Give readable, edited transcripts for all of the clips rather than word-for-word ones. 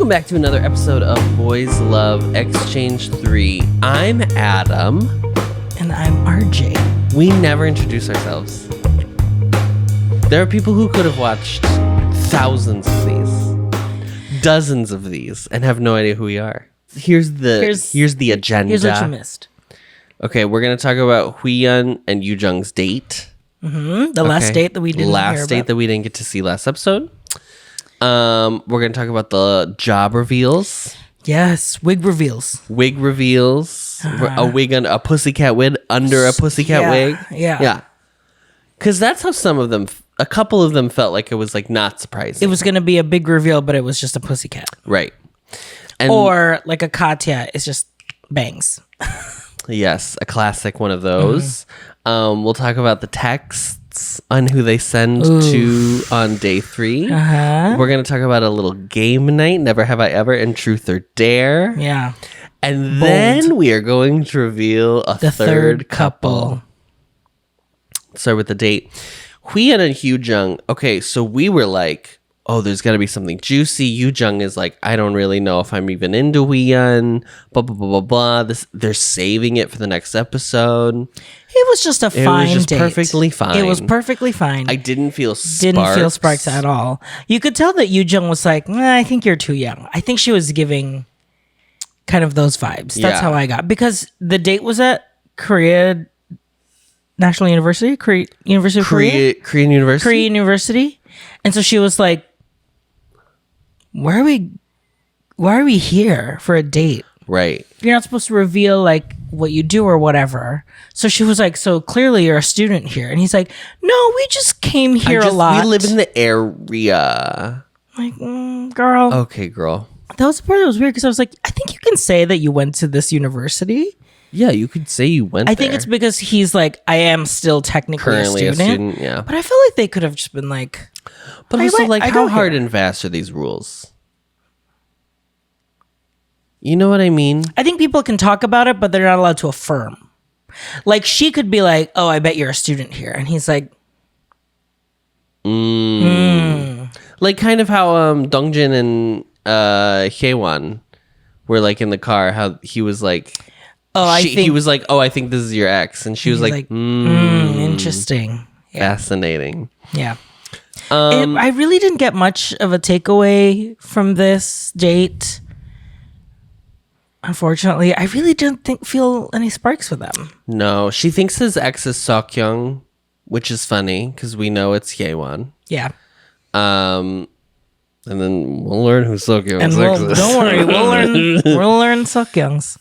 Welcome back to another episode of Boys Love Exchange 3. I'm Adam. And I'm RJ. We never introduce ourselves. There are people who could have watched thousands of these, dozens of these, and have no idea who we are. Here's the agenda. Here's what you missed. Okay, we're going to talk about Huiyun and Yoojung's date. The last date that we didn't hear about. That we didn't get to see last episode. We're going to talk about the job reveals. Yes, wig reveals. Wig reveals. A wig on a pussycat wig under a pussycat wig. Yeah. Because that's how a couple of them felt like it was like not surprising. It was going to be a big reveal, but it was just a pussycat. Right. And or like a Katya, it's just bangs. Yes, a classic one of those. We'll talk about the texts on who they send to on day 3. We're going to talk about a little game night, Never Have I Ever, and Truth or Dare. Yeah. And then we are going to reveal the third couple. Start with the date. Huiyun and Yoojung. Okay, so we were like, oh, there's got to be something juicy. Yoojung is like, I don't really know if I'm even into Huiyun. Blah, blah, blah, blah, blah. They're saving it for the next episode. It was just a fine date. It was just perfectly fine. It was perfectly fine. I didn't feel sparks. Didn't feel sparks at all. You could tell that Yoojung was like, I think you're too young. I think she was giving kind of those vibes. That's how I got. Because the date was at Korea National University? University of Korea? Korean University? Korean University. And so she was like, why are we here for a date? Right. You're not supposed to reveal like what you do or whatever. So she was like, so clearly you're a student here. And he's like, no, we just came here a lot. We live in the area. Like, girl. Okay, girl. That was the part that was weird because I was like, I think you can say that you went to this university. Yeah, you could say you went I think it's because he's like, I am still technically currently a student. Yeah. But I feel like they could have just been like, but also like, how hard and fast are these rules? You know what I mean? I think people can talk about it, but they're not allowed to affirm. Like, she could be like, oh, I bet you're a student here. And he's like, Like kind of how Dongjin and Haewon were like in the car, how he was like, he was like, oh, I think this is your ex. And she was like, interesting. Yeah. Fascinating. Yeah. I really didn't get much of a takeaway from this date. Unfortunately, I really didn't feel any sparks with them. No, she thinks his ex is Seokyoung, which is funny because we know it's Haewon. Yeah. And then we'll learn who Seokyoung's ex is. Don't worry, we'll learn Seokyoung's.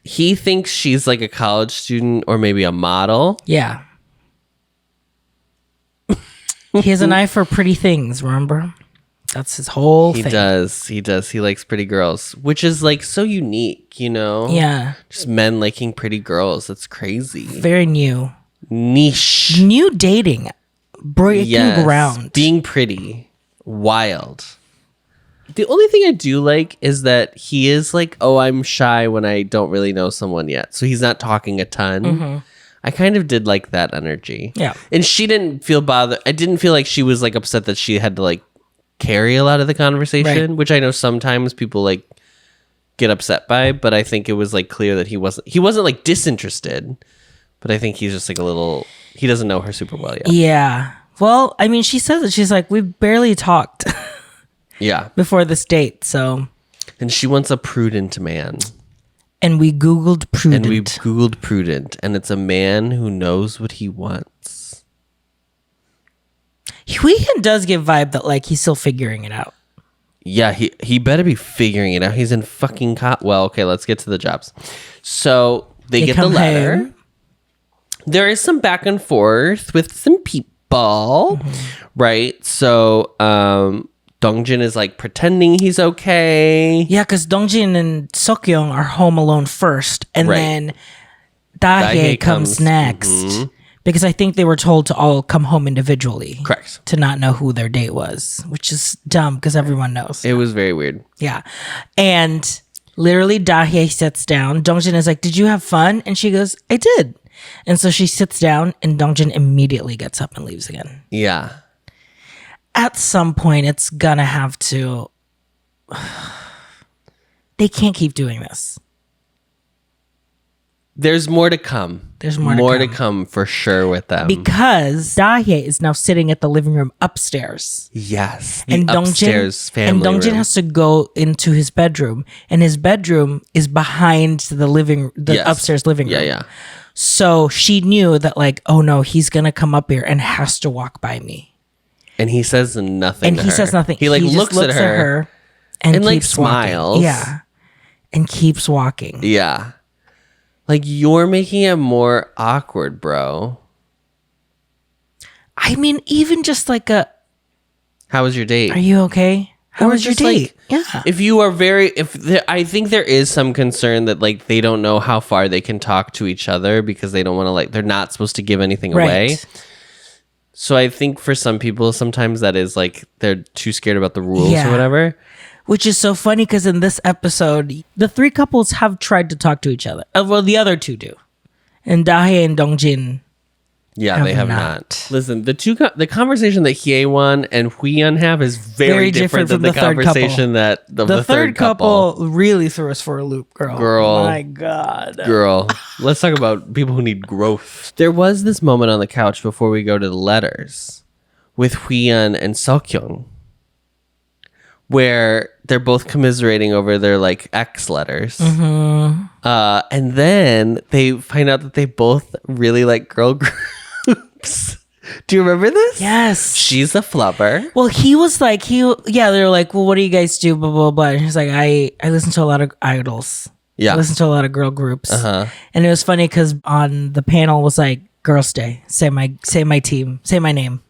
He thinks she's like a college student or maybe a model. Yeah. He has an eye for pretty things, remember? That's his whole thing. He does. He likes pretty girls, which is like so unique, you know? Yeah. Just men liking pretty girls. That's crazy. Very new. Niche. New dating. Breaking ground. Being pretty. Wild. The only thing I do like is that he is like, oh, I'm shy when I don't really know someone yet. So he's not talking a ton. Mm-hmm. I kind of did like that energy. Yeah. And she didn't feel bothered. I didn't feel like she was like upset that she had to like carry a lot of the conversation, which I know sometimes people like get upset by, but I think it was like clear that he wasn't like disinterested, but I think he's just like he doesn't know her super well yet. Yeah. Well, I mean, she says that she's like, we barely talked. Yeah. Before this date, so. And she wants a prudent man. And we Googled prudent. And it's a man who knows what he wants. Huiyun does give vibe that like he's still figuring it out. Yeah, he better be figuring it out. He's in fucking well, okay, let's get to the jobs. So they get the letter. Home. There is some back and forth with some people, right? So Dongjin is like pretending he's okay. Yeah, because Dongjin and Seokyoung are home alone first, and then Dahae comes next. Because I think they were told to all come home individually. Correct. To not know who their date was, which is dumb because everyone knows. It was very weird. Yeah. And literally Dahae sits down. Dongjin is like, did you have fun? And she goes, I did. And so she sits down and Dongjin immediately gets up and leaves again. Yeah. At some point, it's gonna have to they can't keep doing this. There's more to come. There's more to come for sure with them. Because Dae is now sitting at the living room upstairs. Yes. And upstairs family Dongjin room. has to go into his bedroom. And his bedroom is behind the upstairs living room. Yeah. So she knew that like, oh no, he's going to come up here and has to walk by me. And he says nothing And to he her. says nothing. He like just looks at her and like keeps smiles. walking. Yeah. And keeps walking. Yeah. Like, you're making it more awkward, bro. I mean, even just like How was your date? are you okay? How was your date? Yeah. If you are I think there is some concern that like they don't know how far they can talk to each other because they don't want to like, they're not supposed to give anything away. So I think for some people, sometimes that is like, they're too scared about the rules or whatever. Which is so funny because in this episode, the three couples have tried to talk to each other. Well, the other two do. And Dae and Dongjin. Yeah, they have not. Listen, the conversation that Hye-won and Huyeon have is very different than the conversation that the third couple really threw us for a loop, girl. Girl. My God. Girl, let's talk about people who need growth. There was this moment on the couch before we go to the letters with Huyeon and Seokyoung, where they're both commiserating over their like ex letters. And then they find out that they both really like girl groups. Do you remember this? Yes. She's a flubber. Well, he was like, they were like, well, what do you guys do? Blah, blah, blah. And he's like, I listen to a lot of idols. Yeah. I listen to a lot of girl groups. And it was funny because on the panel was like, Girls Day, say my team, say my name.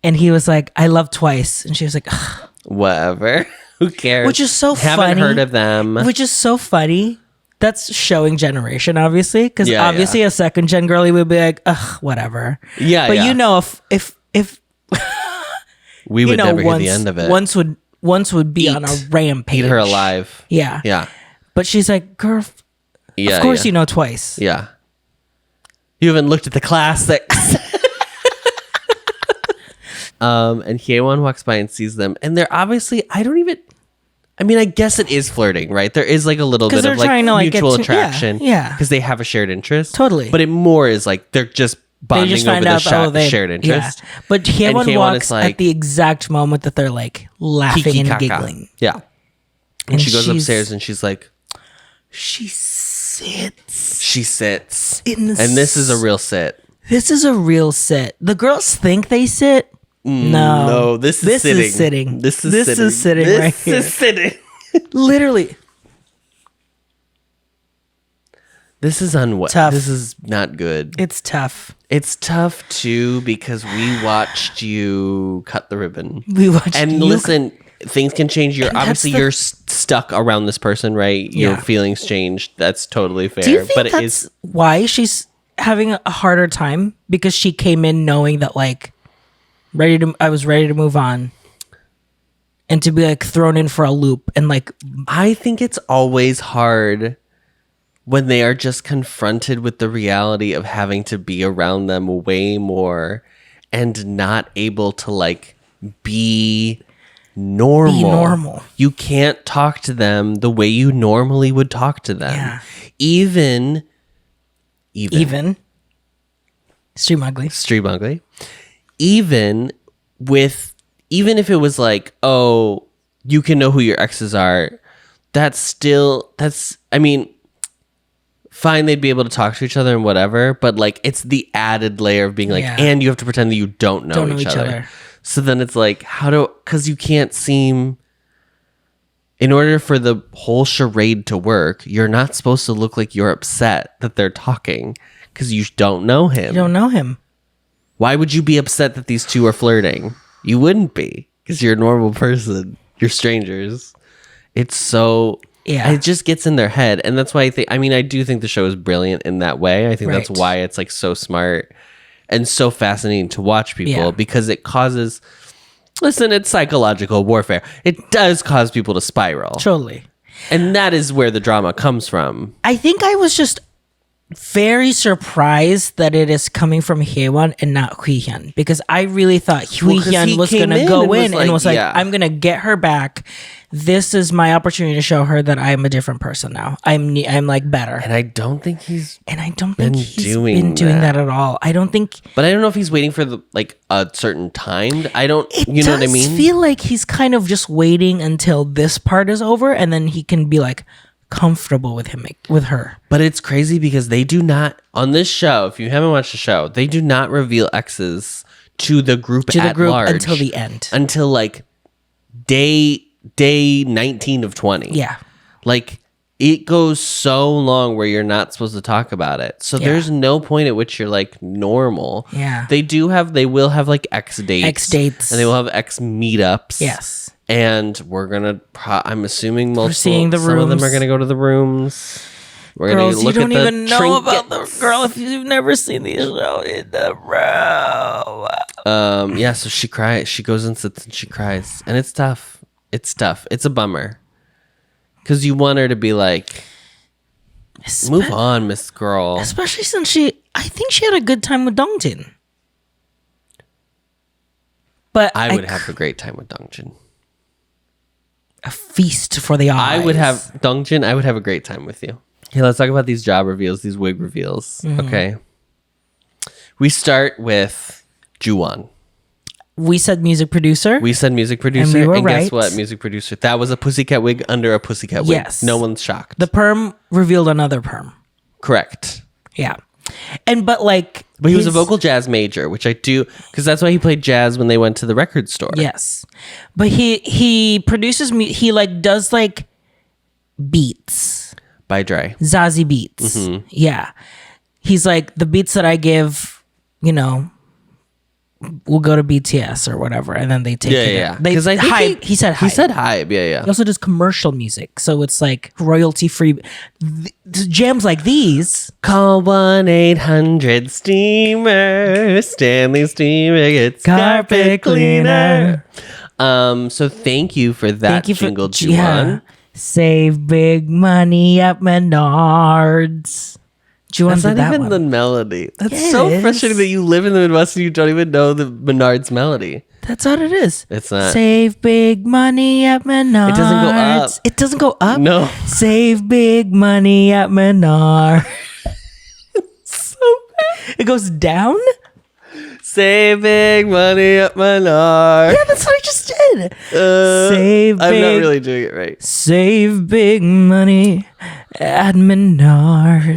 And he was like, I love Twice. And she was like, ugh. Whatever. Who cares? Which is so funny. Haven't heard of them. Which is so funny. That's showing generation, obviously. Because obviously a second gen girly would be like, ugh, whatever. Yeah, but you know, if we would never hear the end of it. Once would be on a rampage. Eat her alive. Yeah. Yeah. But she's like, girl, of course you know Twice. Yeah. You haven't looked at the classics. And Hye-won walks by and sees them, and they're obviously, I guess it is flirting, right? There is like a little bit of like mutual attraction. Yeah. Because they have a shared interest. Totally. But it more is like they're just bonding over the shared interest. Yeah. But Hye-won walks like, at the exact moment that they're like laughing and giggling. Yeah. And she goes upstairs and she's like, She sits. And this is a real sit. This is a real sit. The girls think they sit. No, this is sitting. This is sitting right here. This is sitting. Literally. This is Tough. This is not good. It's tough. It's tough too because we watched you cut the ribbon. Listen, things can change. You're stuck around this person, right? Yeah. Your feelings change. That's totally fair. Do you think that's why she's having a harder time? Because she came in knowing that like I was ready to move on, and to be like thrown in for a loop and like I think it's always hard when they are just confronted with the reality of having to be around them way more and not able to like be normal. You can't talk to them the way you normally would talk to them. Yeah. Even Stream ugly. Even if it was like, oh, you can know who your exes are, fine, they'd be able to talk to each other and whatever, but like it's the added layer of being like, and you have to pretend that you don't know each other. So then it's like, because you can't seem, in order for the whole charade to work, you're not supposed to look like you're upset that they're talking because you don't know him. You don't know him. Why would you be upset that these two are flirting? You wouldn't be because you're a normal person. You're strangers. It's so... Yeah. It just gets in their head. And that's why I do think the show is brilliant in that way. I think that's why it's like so smart and so fascinating to watch people because it causes... Listen, it's psychological warfare. It does cause people to spiral. Totally. And that is where the drama comes from. I think I was just very surprised that it is coming from Hye-won and not Huihyun, because I really thought Huihyun was going to go in and was like, I'm going to get her back. this is my opportunity to show her that I'm a different person now. I'm like better. And I don't think he's been doing that at all. I don't think. But I don't know if he's waiting for a certain time. I don't. It you know what I mean? I feel like he's kind of just waiting until this part is over, and then he can be like comfortable with her. But it's crazy because they do not on this show. If you haven't watched the show, they do not reveal exes to the group large until the end. Until like day 19 of 20. Yeah. Like it goes so long where you're not supposed to talk about it. So there's no point at which you're like normal. Yeah. They will have like X dates. And they will have X meetups. Yes. And we're gonna I'm assuming we're seeing the some rooms. of them are gonna go to the rooms. We're Girls, gonna look you don't at the even know trinkets. about the girl if you've never seen the show in the room. Yeah, so she cries. She goes and sits and she cries. And it's tough. It's tough. It's a bummer. Because you want her to be like, move on, Miss Girl. Especially since I think she had a good time with Dongjin. But I would have a great time with Dongjin. A feast for the eyes. I would have a great time with you. Okay, let's talk about these job reveals, these wig reveals. Mm-hmm. Okay. We start with Juwon. We said music producer. And we were right. Guess what? Music producer. That was a pussycat wig under a pussycat wig. Yes. No one's shocked. The perm revealed another perm. Correct. Yeah. But he was a vocal jazz major, which I do, because that's why he played jazz when they went to the record store. Yes. But he produces, he like does like beats. By Dre. Zazie beats. Mm-hmm. Yeah. He's like, the beats that I give, we'll go to BTS or whatever, and then they take it. Yeah. Because he said hype. He said hype, yeah. He also does commercial music, so it's like royalty free. Jams like these. Call 1-800 Steamer. Stanley Steamer gets carpet cleaner. So thank you for that jingle, Juwon. Yeah. Save big money at Menards. That's not even the melody. That's so frustrating that you live in the Midwest and you don't even know the Menards melody. That's what it is. It's not. Save big money at Menards. It doesn't go up. It doesn't go up? No. Save big money at Menards. So bad. It goes down? Save big money at Menards. Yeah, that's what I just did. I'm not really doing it right. Save big money at Menards.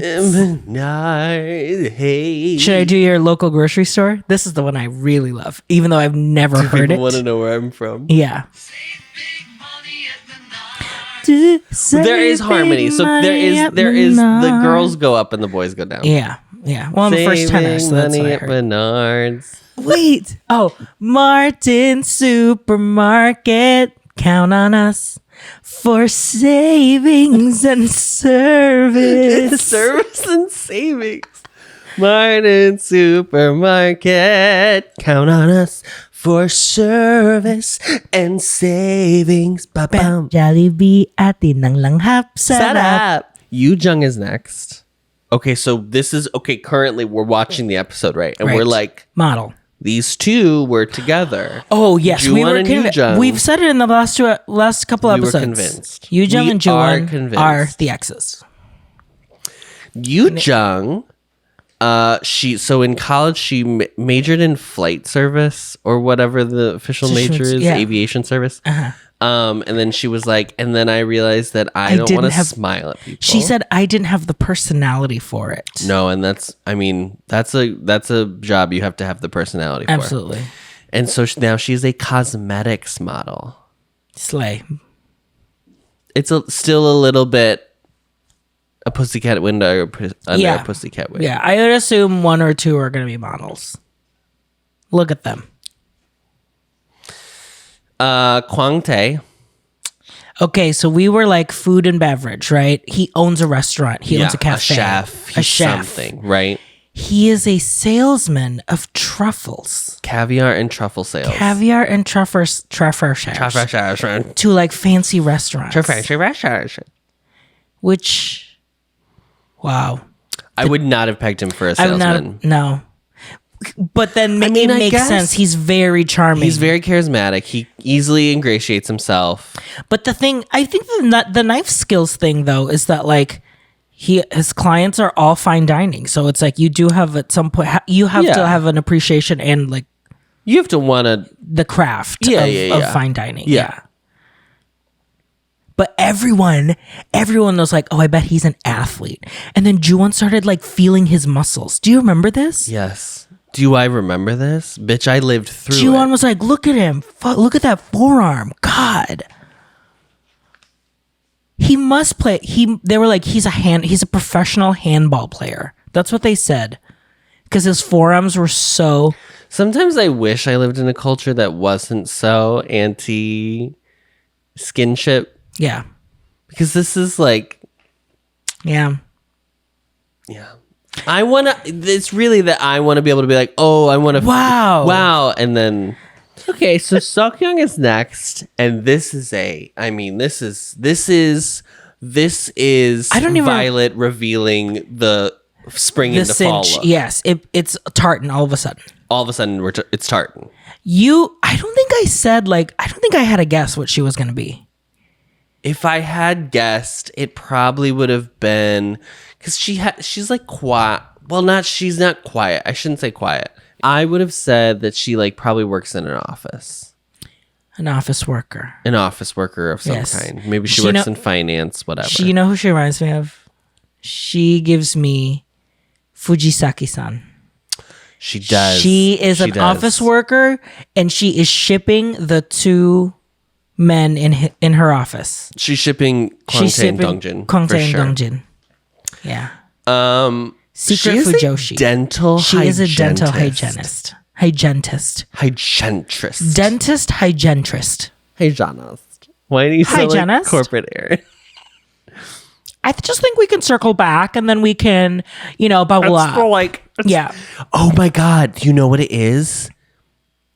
Menards, hey. Should I do your local grocery store? This is the one I really love, even though I've never heard it. People want to know where I'm from. Yeah. There is harmony. So there is the girls go up and the boys go down. Yeah. Well, in the first tenor, so that's what I heard. Menards. Wait. Oh, Martin Supermarket. Count on us for savings and service. Service and savings. Martin Supermarket. Count on us for service and savings. Ba-bam. Jollibee atin ng langhap. Sarap. Yu Jung is next. Okay, so currently we're watching the episode, right? And we're like, model. These two were together. Oh, yes. Juwon and Yu Jung. We've said it in the last couple episodes. We were convinced. Yu Jung and Juwon are the exes. Yu Jung, so in college, she majored in flight service or whatever the official major is, aviation service. Uh-huh. And then she was like, and then I realized that I don't want to smile at people. She said I didn't have the personality for it. No, and that's a job you have to have the personality for. Absolutely. And so now she's a cosmetics model. Slay. It's still a little bit a pussycat window under a pussycat wig. Yeah, I would assume one or two are going to be models. Look at them. Kwang Tae. Okay, so we were like food and beverage, right? He owns a restaurant. He owns a cafe. A chef. Something, right? He is a salesman of truffles. Caviar and truffle sales. Caviar and truffle shares. To like fancy restaurants. Which, wow. I would not have pegged him for a salesman. No. But then it makes sense. He's very charming. He's very charismatic. He easily ingratiates himself. But the thing, I think the knife skills thing though is that like his clients are all fine dining, so it's like you do have at some point you have to have an appreciation and like you have to want to the craft of fine dining. Yeah. But everyone was like, oh, I bet he's an athlete. And then Juwon started like feeling his muscles. Do you remember this? Yes. Do I remember this? Bitch, I lived through it. Juwon was like, look at him. Look at that forearm. God. He must play. They were like, he's a professional handball player. That's what they said. Because his forearms were so... Sometimes I wish I lived in a culture that wasn't so anti-skinship. Yeah. Because this is like... Yeah. Yeah. It's really that I want to be able to be like, oh, I want to... Wow. And then... Okay, so Seokyoung is next. And this is I don't even... Violet revealing the spring into fall look. Yes. It's tartan all of a sudden. All of a sudden, it's tartan. I don't think I had a guess what she was going to be. If I had guessed, it probably would have been because she's like quiet. Well, she's not quiet. I shouldn't say quiet. I would have said that she like probably works in an office. An office worker. An office worker of some kind. Maybe she works in finance, whatever. You know who she reminds me of? She gives me Fujisaki-san. She does. She is an office worker, and she is shipping the two men in her office. She's shipping Kwangtae and Dongjin. Kwangtae and Dongjin. Yeah. Secret Fujoshi. She is a dental hygienist. Hygienist. Dentist hygienist. Hygienist. Why do you say like corporate air? I just think we can circle back and then we can, bubble up. Yeah. Oh my God. You know what it is?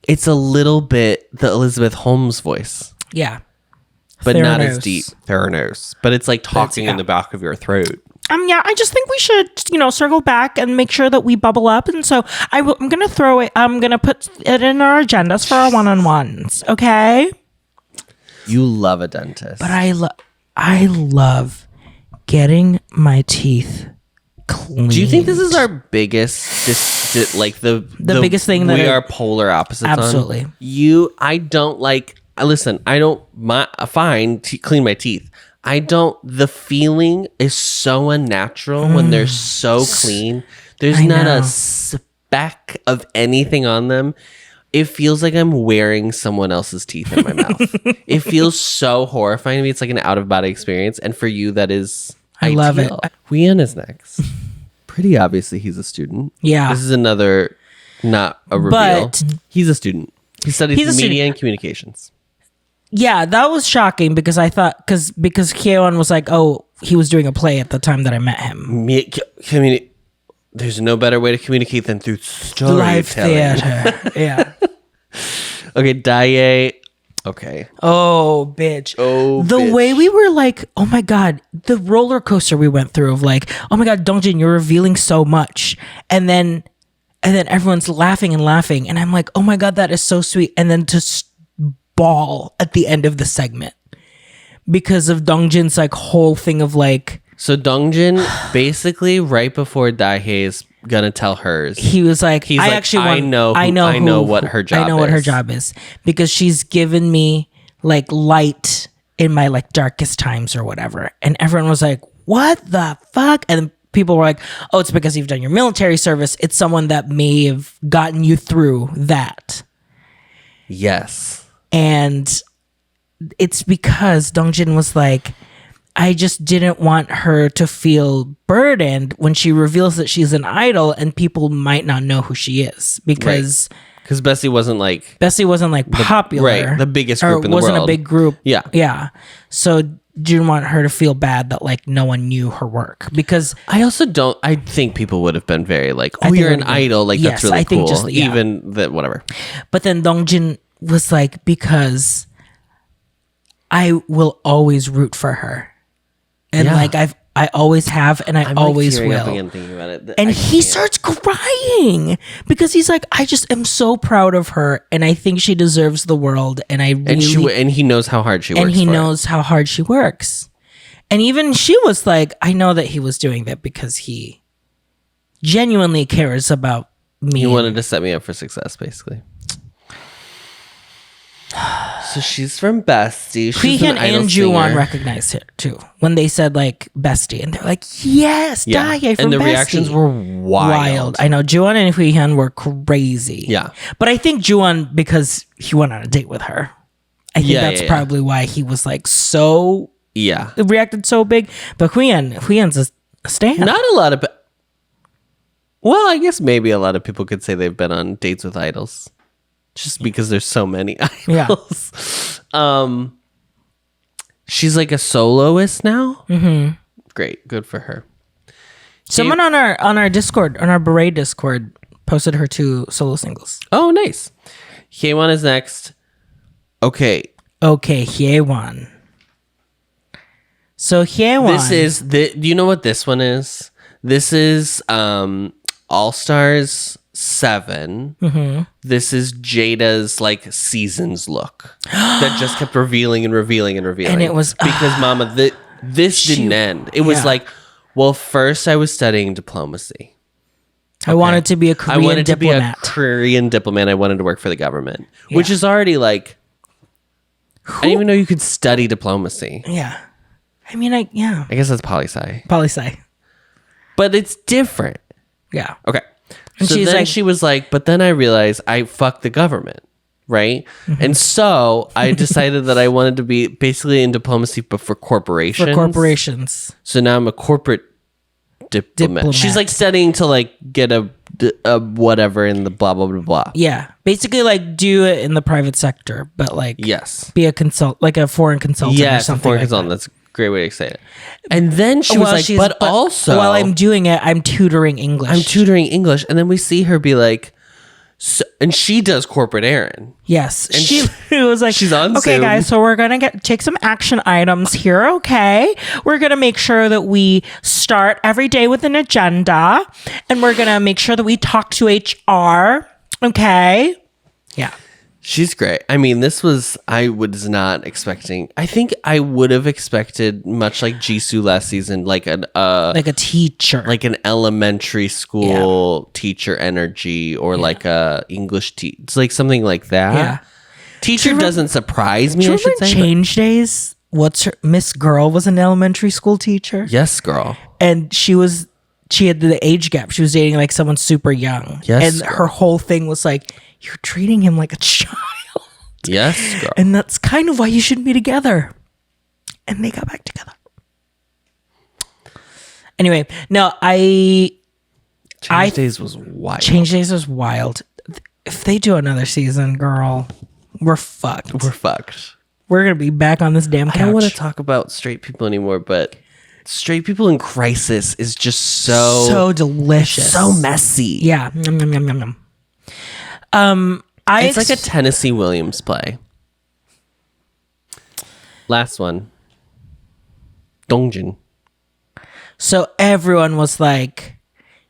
It's a little bit the Elizabeth Holmes voice. Yeah. But not as deep. Theranos. But it's like talking in the back of your throat. Yeah, I just think we should, circle back and make sure that we bubble up. And so I'm going to I'm going to put it in our agendas for our one-on-ones. Okay? You love a dentist. But I love getting my teeth clean. Do you think this is our biggest, the biggest thing that we are polar opposites absolutely. On? I don't like, listen, I don't, clean my teeth. The feeling is so unnatural when they're so clean. There's not a speck of anything on them. It feels like I'm wearing someone else's teeth in my mouth. It feels so horrifying to me. It's like an out-of-body experience. And for you, that is ideal. Love it. Huiyan is next. Pretty obviously, he's a student. Yeah. This is another, not a reveal. But he's a student. He studies media and communications. Yeah, that was shocking because I thought, because Kyeon was like, oh, he was doing a play at the time that I met him. There's no better way to communicate than through storytelling. Live theater. Yeah. Okay, Daye. Okay. Oh, bitch. The way we were like, oh my God, the roller coaster we went through of like, oh my God, Dongjin, you're revealing so much. And then everyone's laughing. And I'm like, oh my God, that is so sweet. And then to ball at the end of the segment because of Dongjin's like whole thing of like, so Dongjin basically right before Daehye is gonna tell hers, he was like, I know what her job is because she's given me like light in my like darkest times or whatever. And everyone was like, what the fuck? And people were like, oh, it's because you've done your military service. It's someone that may have gotten you through that. Yes. And it's because Dongjin was like, I just didn't want her to feel burdened when she reveals that she's an idol and people might not know who she is because Bessie wasn't like popular, right? The biggest group in the world. Wasn't a big group. Yeah. So didn't want her to feel bad that like no one knew her work because I think people would have been very like, oh, you're an idol, like that's really cool. Even that whatever. But then Dongjin was like, because I will always root for her. And like I always have, and I always will. Again thinking about it. And he starts crying because he's like, I just am so proud of her, and I think she deserves the world. And and he knows how hard she works. And he knows how hard she works. And even she was like, I know that he was doing that because he genuinely cares about me. He wanted to set me up for success, basically. So she's from Bestie. Huihan and Juwon recognized it too when they said like Bestie, and they're like, "Yes, Daye from Bestie." And the reactions were wild. I know Juwon and Huihan were crazy. Yeah, but I think Juwon, because he went on a date with her, I think that's probably why he was like so reacted so big. But Huihan's a stan. Not a lot of. Well, I guess maybe a lot of people could say they've been on dates with idols. Just because there's so many idols. Yeah. She's like a soloist now. Mm-hmm. Great. Good for her. Someone on our Discord, on our Beret Discord, posted her 2 solo singles. Oh, nice. Hyewon is next. Okay, Hyewon. So Hyewon. Do you know what this one is? This is All Stars 7. Mm-hmm. This is Jada's like seasons look that just kept revealing and revealing and revealing. And it was because Mama, this didn't end. It was like, well, first I was studying diplomacy. I wanted to be a Korean diplomat. I wanted to work for the government, which is already like, I didn't even know you could study diplomacy. Yeah, I mean, I guess that's poli-sci. Poli-sci, but it's different. Yeah. Okay. And so then she was like, but then I realized I fucked the government, right? Mm-hmm. And so I decided that I wanted to be basically in diplomacy, but for corporations. So now I'm a corporate diplomat. She's like studying to like get a whatever in the blah, blah, blah, blah. Yeah. Basically like do it in the private sector, but like be a foreign consultant or something. Foreign consultant. That's a great way to say it. And then she was like, but also while I'm doing it, I'm tutoring English. And then we see her be like, and she does corporate Aaron. Yes. And she was like, she's on okay, Zoom. guys, so we're going to take some action items here. Okay. We're going to make sure that we start every day with an agenda, and we're going to make sure that we talk to HR. Okay. Yeah. She's great. I mean, I was not expecting. I think I would have expected, much like Jisoo last season, like a teacher, like an elementary school teacher energy, or like a English teacher. It's like something like that. Yeah. Teacher doesn't surprise me. I should say. Change Days. Miss Girl was an elementary school teacher. Yes, girl. And she had the age gap. She was dating like someone super young. Yes, and her whole thing was like, you're treating him like a child. Yes, girl. And that's kind of why you shouldn't be together. And they got back together. Anyway, no, Change Days was wild. Change Days was wild. If they do another season, girl, we're fucked. We're going to be back on this damn couch. I don't want to talk about straight people anymore, but straight people in crisis is just so delicious. So messy. Yeah. Yum, yum, yum, yum, yum. It's like a Tennessee Williams play. Last one. Dongjin. So everyone was like,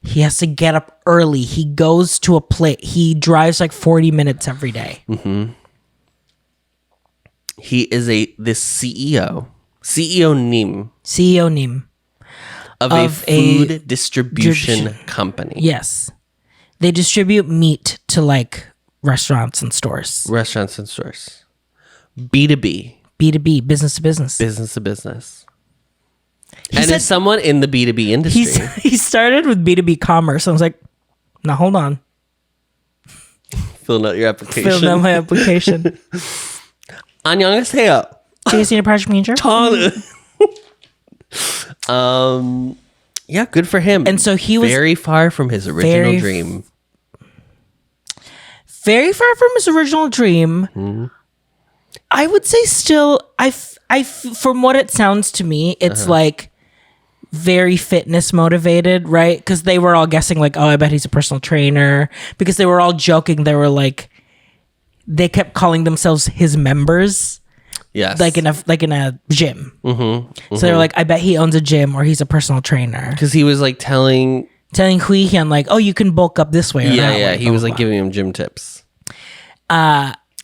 he has to get up early. He goes to a play. He drives like 40 minutes every day. Mm-hmm. He is the CEO. CEO Nim. Of a food distribution company. Yes. They distribute meat to like restaurants and stores. B2B. B2B, business to business. Business to business. And as someone in the B2B industry. He started with B2B commerce. I was like, now hold on. Filling out your application. Filling out my application. 안녕하세요. Do you see a project manager? Yeah, good for him. And so he was very far from his original dream. Very far from his original dream. Mm-hmm. I would say still, from what it sounds to me, it's like very fitness motivated, right? Because they were all guessing like, oh, I bet he's a personal trainer. Because they were all joking. They were like, they kept calling themselves his members. Yes. Like in a gym. Mm-hmm. So they're like, I bet he owns a gym or he's a personal trainer. Because he was like telling Hui Hyun like, oh, you can bulk up this way. Or that way, he was like giving him gym tips.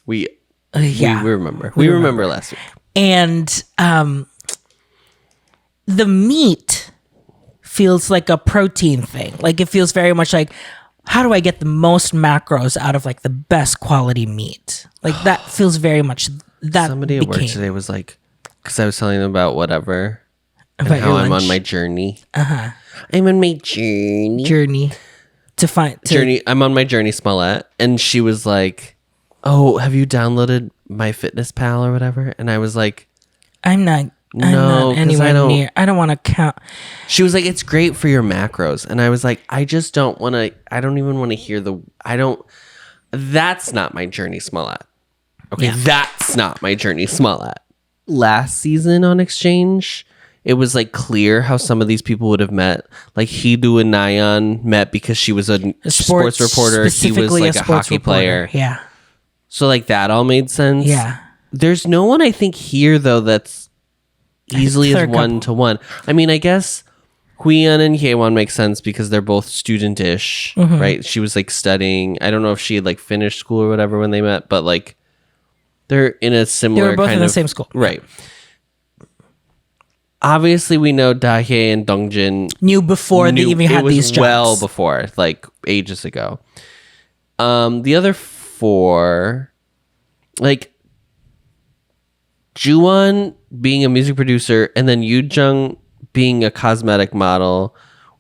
We remember. We remember last week. And the meat feels like a protein thing. Like it feels very much like, how do I get the most macros out of like the best quality meat? Like that feels very much that. Somebody at work today was like, because I was telling them about whatever, and how I'm on my journey. I'm on my journey to find journey. I'm on my journey, Smollett, and she was like, "Oh, have you downloaded MyFitnessPal or whatever?" And I was like, I'm not anywhere near. I don't want to count. She was like, it's great for your macros. And I was like, I just don't want to, I don't even want to hear that's not my journey, Smollett. Okay, yeah. That's not my journey, Smollett. Last season on Exchange, it was like clear how some of these people would have met. Like Hidu and Nayeon met because she was a sports reporter. He was like a hockey player. Yeah. So like that all made sense. Yeah. There's no one I think here though that's easily as one-to-one. I mean, I guess Huiyeon and Hyewon make sense because they're both student-ish, right? She was like studying. I don't know if she had like finished school or whatever when they met, but like they're in a similar. They were both in the same school, right? Obviously, we know Dahae and Dongjin knew before they even had these jobs. Well before, like ages ago. The other four, like Juwon being a music producer, and then Yoo-jung being a cosmetic model,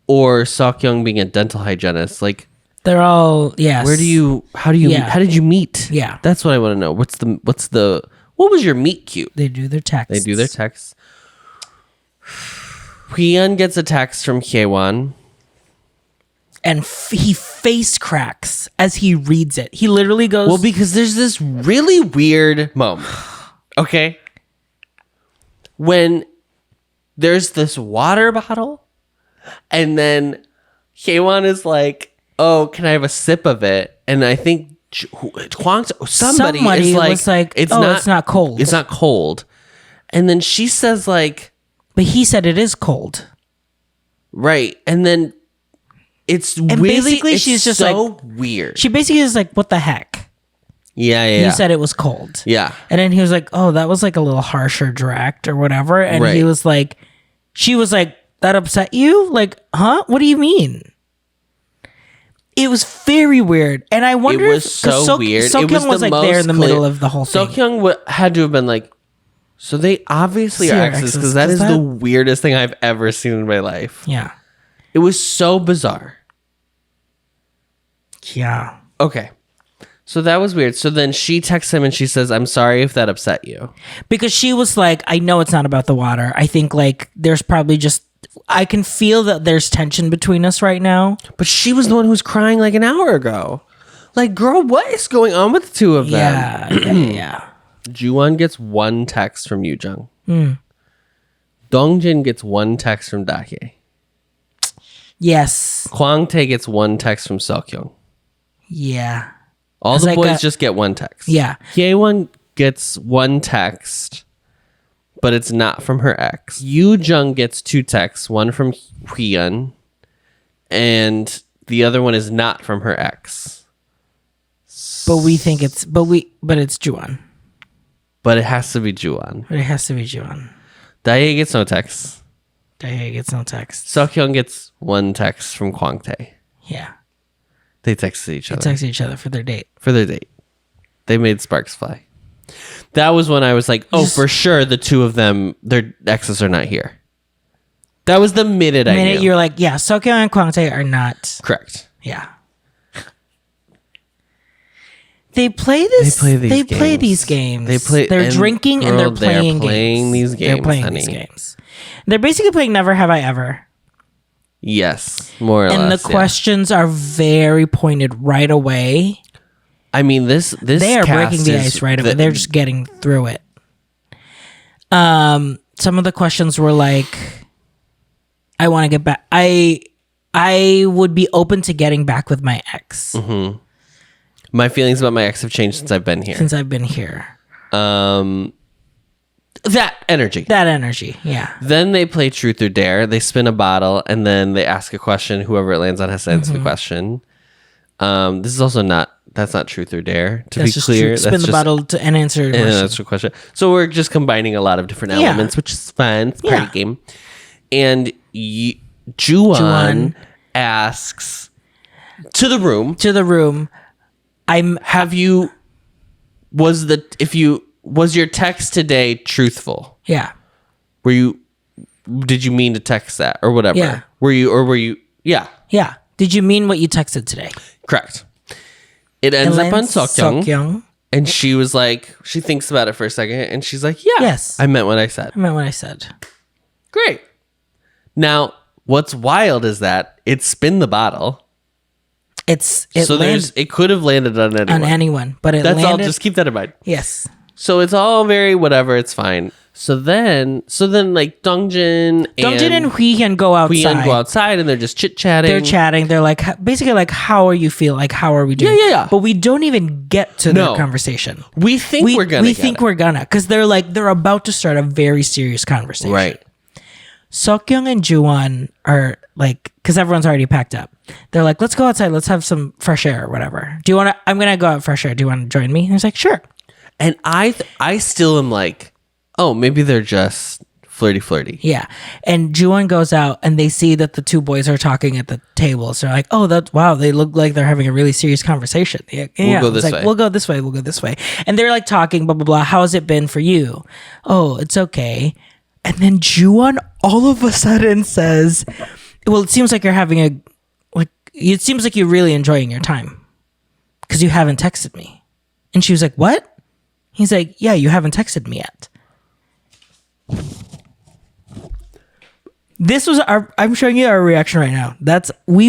or Seokyoung being a dental hygienist. Like they're all yes. How did you meet? Yeah, that's what I want to know. What was your meet cute? They do their texts. Hyeon gets a text from Hyewon. And he face cracks as he reads it. He literally goes... Well, because there's this really weird moment. Okay? When there's this water bottle, and then Hyewon is like, oh, can I have a sip of it? And I think somebody is like, it's not cold. It's not cold. And then she says like... But he said it is cold. Right. And then it's she's just so like weird. She basically is like, what the heck? Yeah. He said it was cold. Yeah. And then he was like, oh, that was like a little harsh or direct or whatever. And he was like, she was like, that upset you? Like, huh? What do you mean? It was very weird. And I wonder it was so weird. Seokyoung was like there in the middle of the whole thing. Seokyoung had to have been like, so they obviously are exes, because that is the weirdest thing I've ever seen in my life. Yeah. It was so bizarre. Yeah. Okay. So that was weird. So then she texts him and she says, I'm sorry if that upset you. Because she was like, I know it's not about the water. I think like there's probably just, I can feel that there's tension between us right now. But she was the one who was crying like an hour ago. Like, girl, what is going on with the two of them? Yeah. Juwon gets one text from Yoo-jung. Dongjin gets one text from Dahae. Yes. Kwangtae gets one text from Seokyoung. Yeah. All the boys just get one text. Yeah. Hyewon gets one text, but it's not from her ex. Yoo-jung gets two texts, one from Hyeon, and the other one is not from her ex. But we think it's Juwon. But it has to be Juwon. Dahae gets no text. Seokyoung gets one text from Kwangtae. Yeah. They texted each other. They texted each other for their date. They made sparks fly. That was when I was like, oh, for sure the two of them, their exes are not here. That was the minute I knew. You're like, yeah, Seokyoung and Kwangtae are not. Correct. Yeah. They play these games. They're drinking and they're playing games. They're playing these games. They're basically playing Never Have I Ever. Yes, more or less. And the questions are very pointed right away. I mean, this they are breaking the ice right away. They're just getting through it. Some of the questions were like, I want to get back. I would be open to getting back with my ex. Mm-hmm. My feelings about my ex have changed since I've been here. That energy. Yeah. Then they play Truth or Dare. They spin a bottle and then they ask a question. Whoever it lands on has to answer the question. This is also that's not Truth or Dare, to be clear. Spin the bottle and answer a question. Answer a question. So we're just combining a lot of different elements, which is fun. It's a party game. And Juan asks to the room. Was your text today truthful? Yeah. Did you mean to text that or whatever? Yeah. Were you? Yeah. Yeah. Did you mean what you texted today? Correct. It ends up on Seokyoung. And she was like, she thinks about it for a second and she's like, yeah. Yes. I meant what I said. Great. Now, what's wild is that it spin the bottle. It could have landed on anyone. But that's all. Just keep that in mind. Yes. So it's all very whatever. It's fine. So then like Dongjin and Huihyun go outside. And they're just chit chatting. They're chatting. They're like, basically like, how are you feel? Like, how are we doing? Yeah. But we don't even get to their conversation. We think we're gonna. Because they're about to start a very serious conversation. Right. Seokyoung and Juwon are like, because everyone's already packed up. They're like, let's go outside. Let's have some fresh air or whatever. I'm going to go out fresh air. Do you want to join me? And he's like, sure. And I still am like, oh, maybe they're just flirty. Yeah. And Juwon goes out and they see that the two boys are talking at the table. So they're like, oh, wow, they look like they're having a really serious conversation. We'll go this way. We'll go this way. And they're like talking, blah, blah, blah. How has it been for you? Oh, it's okay. And then Juwon all of a sudden says, well, it seems like it seems like you're really enjoying your time because you haven't texted me. And she was like, what? He's like, yeah, you haven't texted me yet. This was I'm showing you our reaction right now. We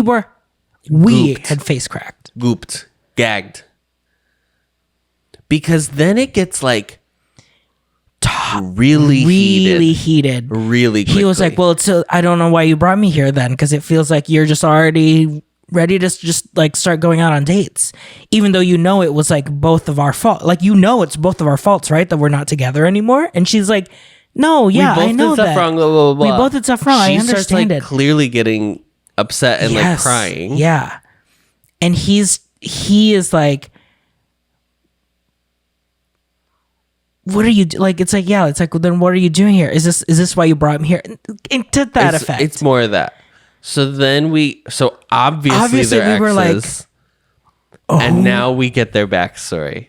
had face cracked. Gooped. Gagged. Because then it gets like really heated. Really quickly. He was like, well, I don't know why you brought me here then, because it feels like you're just already ready to just like start going out on dates, even though it was like both of our fault. Like, it's both of our faults, right? That we're not together anymore. And she's like, no, yeah, I know that. Wrong, blah, blah, blah. We both did stuff wrong. I understand starts, like, it. Clearly getting upset and like crying. Yeah. And he is like, what are you like? It's like, yeah, it's like, well, then what are you doing here? Is this why you brought me here? And to that effect. It's more of that. So then obviously they're we were exes, like, and now we get their backstory.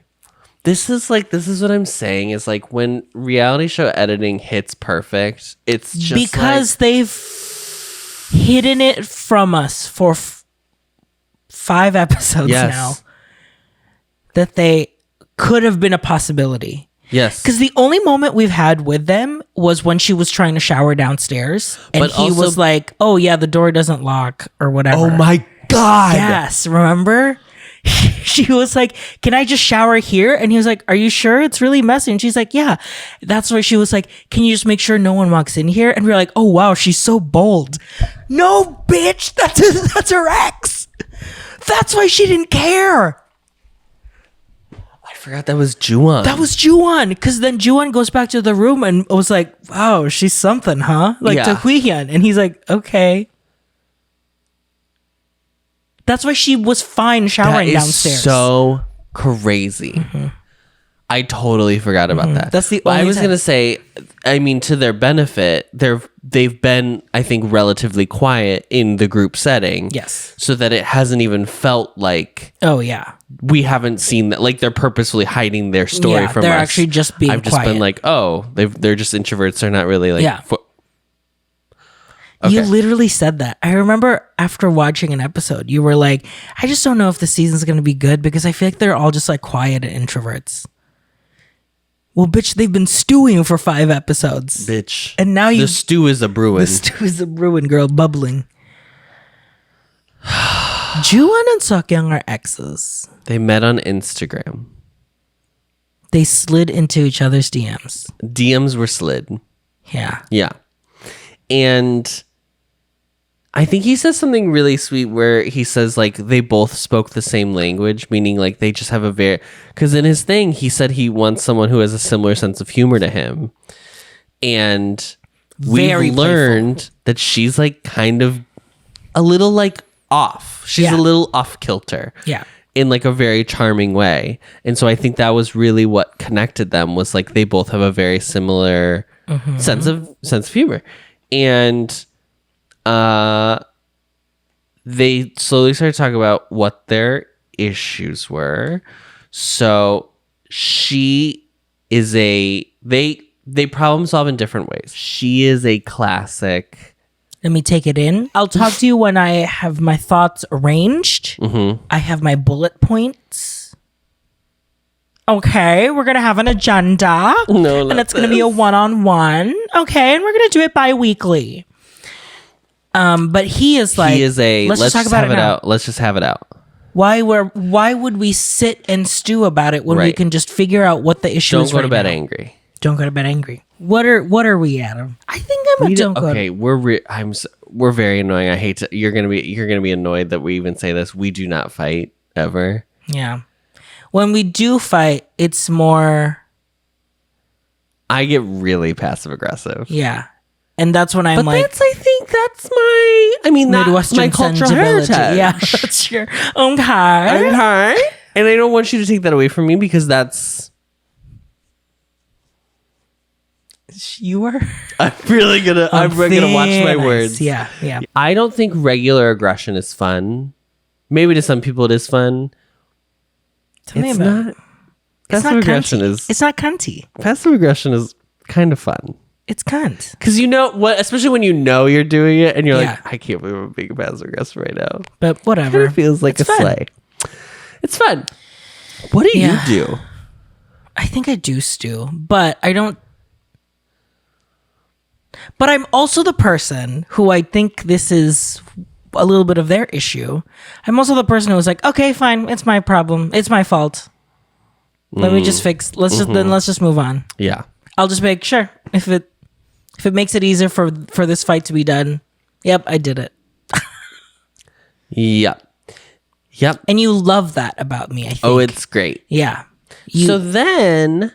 This is what I'm saying is like when reality show editing hits perfect, it's just because they've hidden it from us for 5 episodes now that they could have been a possibility. Yes. Because the only moment we've had with them was when she was trying to shower downstairs. And he was like, oh, yeah, the door doesn't lock or whatever. Oh, my God. Yes. Remember? She was like, can I just shower here? And he was like, are you sure? It's really messy. And she's like, yeah. That's why she was like, can you just make sure no one walks in here? And we were like, oh, wow, she's so bold. No, bitch. That's her ex. That's why she didn't care. I forgot that was Juwon. Because then Juwon goes back to the room and was like, wow, she's something, huh? Like to Huihyun. And he's like, okay. That's why she was fine showering downstairs. So crazy. Mm-hmm. I totally forgot about that. That's the only I was going to say, I mean, to their benefit, they've been, I think, relatively quiet in the group setting. Yes. So that it hasn't even felt like... Oh, yeah. We haven't seen that. Like, they're purposefully hiding their story from us. They're actually just being quiet. I've just been like, oh, they're just introverts. They're not really like... Yeah. Okay. You literally said that. I remember after watching an episode, you were like, I just don't know if the season's going to be good because I feel like they're all just like quiet and introverts. Well, bitch, they've been stewing for 5 episodes. Bitch. And now the stew is a brewing. The stew is a brewing, girl, bubbling. Juwon and Seokyoung are exes. They met on Instagram. They slid into each other's DMs. DMs were slid. Yeah. Yeah. And I think he says something really sweet where he says like they both spoke the same language, meaning like they just have because in his thing, he said he wants someone who has a similar sense of humor to him. And Very we've learned that she's like kind of a little like off. She's a little off kilter. Yeah. In like a very charming way. And so I think that was really what connected them, was like they both have a very similar sense of humor. And they slowly started talking about what their issues were. So she is they problem solve in different ways. She is a classic. Let me take it in. I'll talk to you when I have my thoughts arranged. I have my bullet points. Okay, we're going to have an agenda. No, and it's going to be a one-on-one. Okay, and we're going to do it bi-weekly. But he is like, let's just talk about it now. Let's just have it out. Why would we sit and stew about it when we can just figure out what the issue is right now? Don't go to bed angry. Don't go to bed angry. What are we, Adam? I think I'm a don't go. Okay, we're very annoying. I hate to. You're gonna be annoyed that we even say this. We do not fight ever. Yeah, when we do fight, it's more. I get really passive aggressive. Yeah, and that's when I'm like. I think that's my. I mean, that's my cultural heritage. Yeah, that's your okay. And I don't want you to take that away from me, because that's. You are. I'm gonna watch my words. Yeah. I don't think regular aggression is fun. Maybe to some people it is fun. It's not. Passive aggression is. It's not cunty. Passive aggression is kind of fun. It's cunt. Because you know what, especially when you know you're doing it and you're like, I can't believe I'm being passive aggressive right now. But whatever. It feels like it's a sleigh. It's fun. What do you do? I think I do stew, but I don't. But I'm also the person who, I think this is a little bit of their issue. I'm also the person who was like, okay, fine, it's my problem. It's my fault. Let me just fix. Let's just move on. Yeah. I'll just make sure if it makes it easier for this fight to be done. Yep, I did it. Yep. And you love that about me, I think. Oh, it's great. Yeah. So then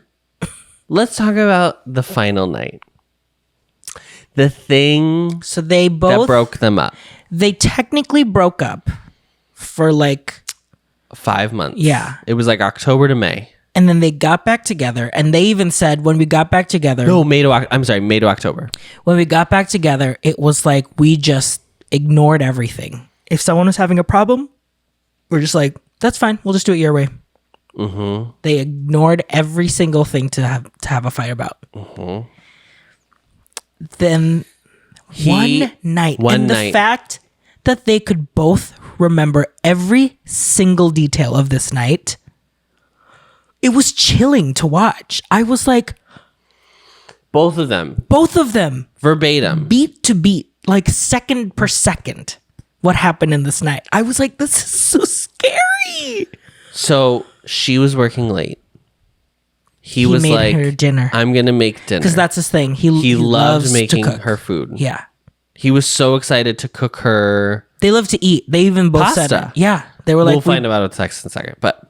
let's talk about the final night. The thing that broke them up. They technically broke up for like 5 months. Yeah. It was like October to May. And then they got back together, and they even said when we got back together. No, May to October. When we got back together, it was like we just ignored everything. If someone was having a problem, we're just like, that's fine. We'll just do it your way. Mm-hmm. They ignored every single thing to have a fight about. Mm-hmm. Then one night, the fact that they could both remember every single detail of this night, it was chilling to watch. I was like, both of them verbatim, beat to beat, like second per second, what happened in this night. I was like, this is so scary. So she was working late. He was made like, her dinner. I'm going to make dinner. Because that's his thing. He loved making her food. Yeah. He was so excited to cook her. They love to eat. They even both pasta. said it. Yeah. They were like, we'll find out with text in a second. But,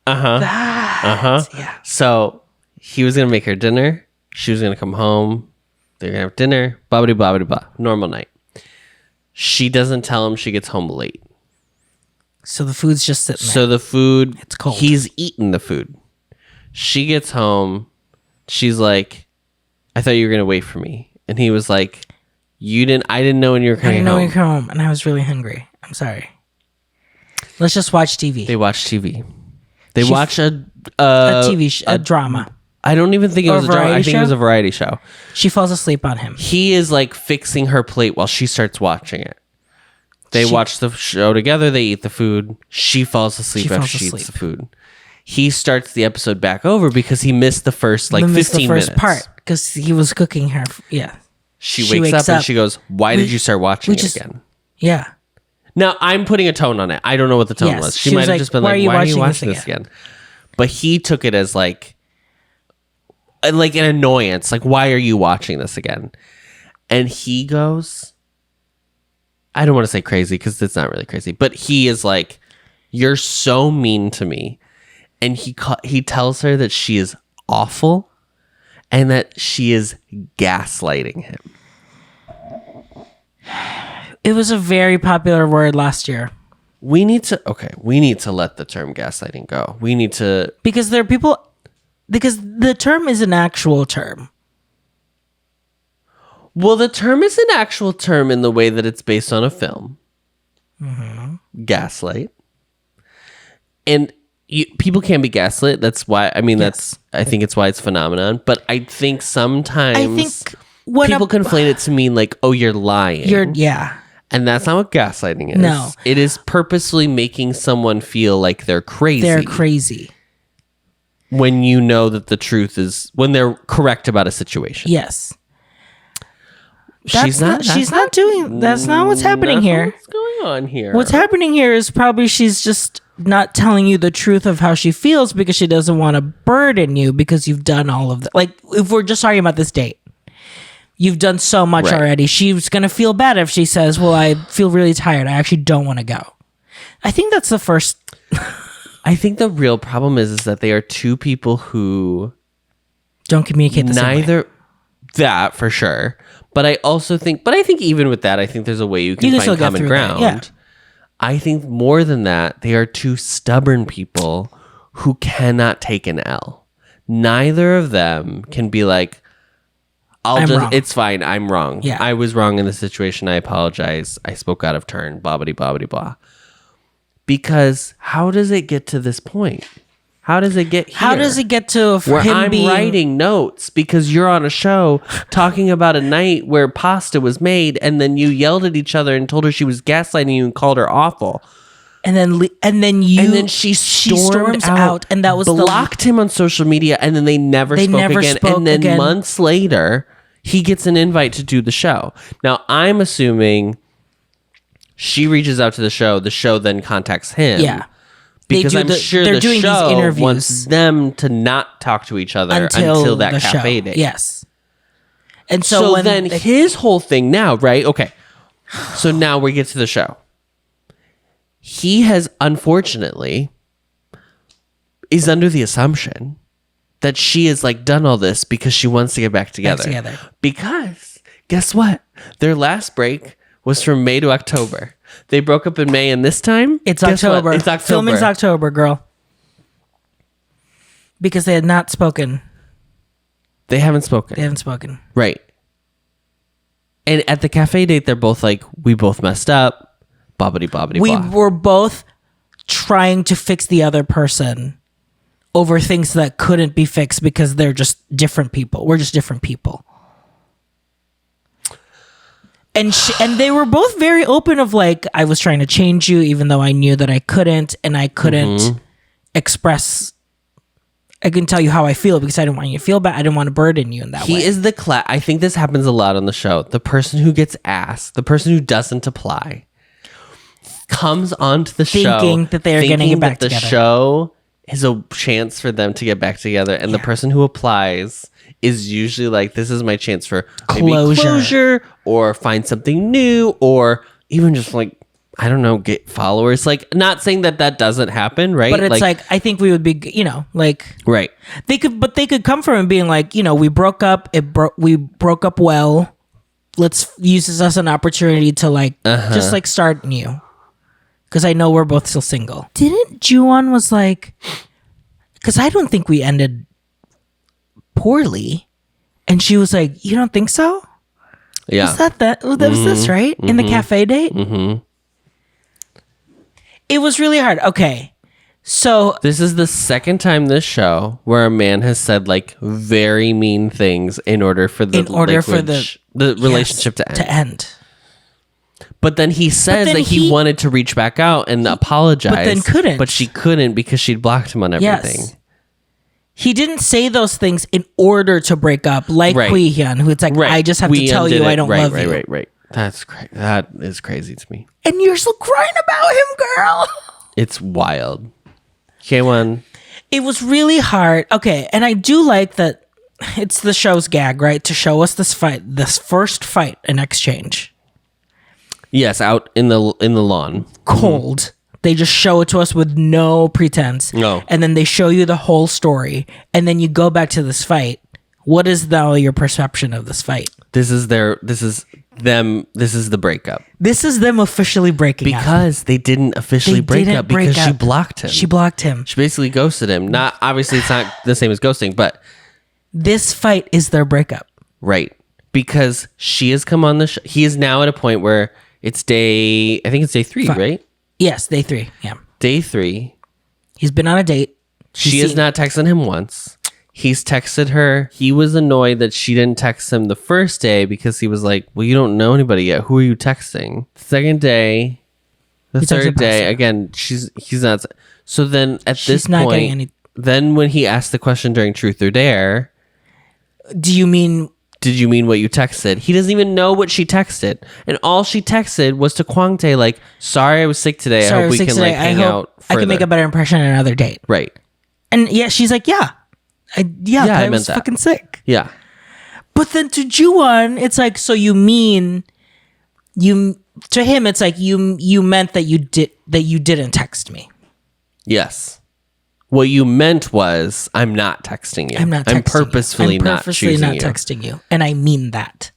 Yeah. So he was going to make her dinner. She was going to come home. They're going to have dinner. Blah. Normal night. She doesn't tell him she gets home late. So the food's just sitting there. So the food, it's cold. He's eaten the food. She gets home. She's like, I thought you were going to wait for me. And he was like, I didn't know when you were coming home. I didn't know when you were coming home. And I was really hungry. I'm sorry. Let's just watch TV. They watch TV. They watch a TV a drama. I don't even think it was a drama. I think it was a variety show. She falls asleep on him. He is like fixing her plate while she starts watching it. They watch the show together. They eat the food. She falls asleep after she eats the food. He starts the episode back over because he missed the first 15 minutes. Part because he was cooking her. Yeah. She wakes up and she goes, why did you start watching it again? Yeah. Now, I'm putting a tone on it. I don't know what the tone was. She might have just been like, why are you watching this again? But he took it as like an annoyance. Like, why are you watching this again? And he goes, I don't want to say crazy because it's not really crazy, but he is like, you're so mean to me. And he tells her that she is awful and that she is gaslighting him. It was a very popular word last year. We need to let the term gaslighting go. We need to, because there are people, because the term is an actual term. Well, the term is an actual term in the way that it's based on a film. Gaslight. And people can be gaslit. That's why, I mean, I think it's why it's a phenomenon. But I think sometimes people conflate it to mean like, oh, you're lying. And that's not what gaslighting is. No. It is purposely making someone feel like they're crazy. When you know that the truth is, when they're correct about a situation. Yes. That's not what's happening here. What's going on here? What's happening here is probably she's just not telling you the truth of how she feels because she doesn't want to burden you because you've done all of that. Like, if we're just talking about this date, you've done so much already. She's going to feel bad if she says, well, I feel really tired. I actually don't want to go. I think that's the first. I think the real problem is that they are two people who don't communicate the same way. That for sure. But I think even with that, I think there's a way you can find common ground. Yeah. I think more than that, they are two stubborn people who cannot take an L. Neither of them can be like, it's fine, I'm wrong. Yeah. I was wrong in the situation. I apologize. I spoke out of turn. Blah, blah, blah, blah, blah. Because how does it get to this point? How does it get here? How does it get to where I'm writing notes because you're on a show talking about a night where pasta was made and then you yelled at each other and told her she was gaslighting you and called her awful. And then she storms out and that was blocked him on social media and then they never spoke again. And then months later, he gets an invite to do the show. Now, I'm assuming she reaches out to the show then contacts him. Yeah. Because I'm sure they're the doing show these interviews wants them to not talk to each other until that cafe date. Yes. And so then his whole thing now, right? Okay. So now we get to the show. He has, unfortunately, is under the assumption that she has like done all this because she wants to get back together. Because guess what? Their last break was from May to October. They broke up in May, and this time it's October. It's October. Filming's October, girl. Because they had not spoken. They haven't spoken. Right. And at the cafe date, they're both like, we both messed up. Bobbity bobbity we blah. Were both trying to fix the other person over things that couldn't be fixed because they're just different people. We're just different people. And they were both very open of like, I was trying to change you even though I knew that I couldn't, and I couldn't express. I couldn't tell you how I feel because I didn't want you to feel bad. I didn't want to burden you in that way. He is the I think this happens a lot on the show. The person who gets asked, the person who doesn't apply, comes onto the show thinking that they're going to get back together. The show is a chance for them to get back together, and the person who applies is usually like, this is my chance for maybe closure or find something new or even just like, I don't know, get followers. Like, not saying that doesn't happen, right? But it's like I think we would be, like, right. They could come from it being like, we broke up. We broke up well. Let's use this as an opportunity to like, just like start new. Because I know we're both still single. Didn't Juwon was like, because I don't think we ended poorly, and she was like, you don't think so? Yeah. That was this, right? In the cafe date? It was really hard. Okay. So this is the second time this show where a man has said like very mean things in order for the relationship to end. But then he says that he wanted to reach back out and apologize. But then couldn't. But she couldn't because she'd blocked him on everything. Yes. He didn't say those things in order to break up, like Hui Hyun, who it's like, I just have to tell you I don't love you. Right. That's crazy. That is crazy to me. And you're still crying about him, girl. It's wild. K1. It was really hard. Okay, and I do like that it's the show's gag, right? To show us this first fight, an exchange. Yes, out in the lawn. Cold. They just show it to us with no pretense. No. And then they show you the whole story. And then you go back to this fight What is now your perception of this fight? This is the breakup. This is them officially breaking up. Because they didn't officially break up because she blocked him. She blocked him. She basically ghosted him. Not obviously it's not the same as ghosting, but this fight is their breakup. Right. Because she has come on the show. He is now at a point where it's day 3, right? Yes, day 3. Yeah. Day 3. He's been on a date. She has not texted him once. He's texted her. He was annoyed that she didn't text him the first day because he was like, well, you don't know anybody yet. Who are you texting? Second day, third day, again, he's not. So then at this point, then when he asked the question during Truth or Dare, did you mean what you texted? He doesn't even know what she texted. And all she texted was to Kwang Tae, like, sorry I was sick today. I hope we can like hang out further. I can make a better impression on another date. Right. And yeah, she's like, I was fucking sick. Yeah. But then to Juwon, it's like, so you mean to him, it's like you meant that you didn't text me. Yes. What you meant was, I'm not texting you. I'm purposefully not texting you. And I mean that.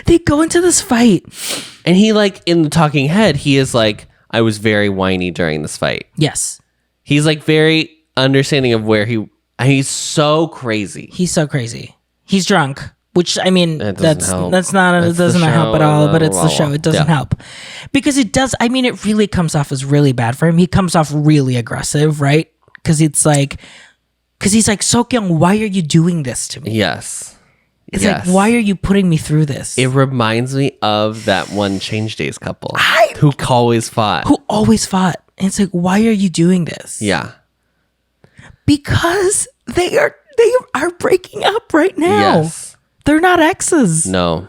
They go into this fight. And he, like, in the talking head, he is like, I was very whiny during this fight. Yes. He's, like, very understanding of where he's so crazy. He's so crazy. He's drunk. Which, I mean, it doesn't help at all, but it's the show. It doesn't help. Because it does, I mean, it really comes off as really bad for him. He comes off really aggressive, right? Because he's like, Seokyeong, why are you doing this to me? Yes. It's like, why are you putting me through this? It reminds me of that one Change Days couple who always fought. And it's like, why are you doing this? Yeah. Because they are breaking up right now. Yes. They're not exes. No.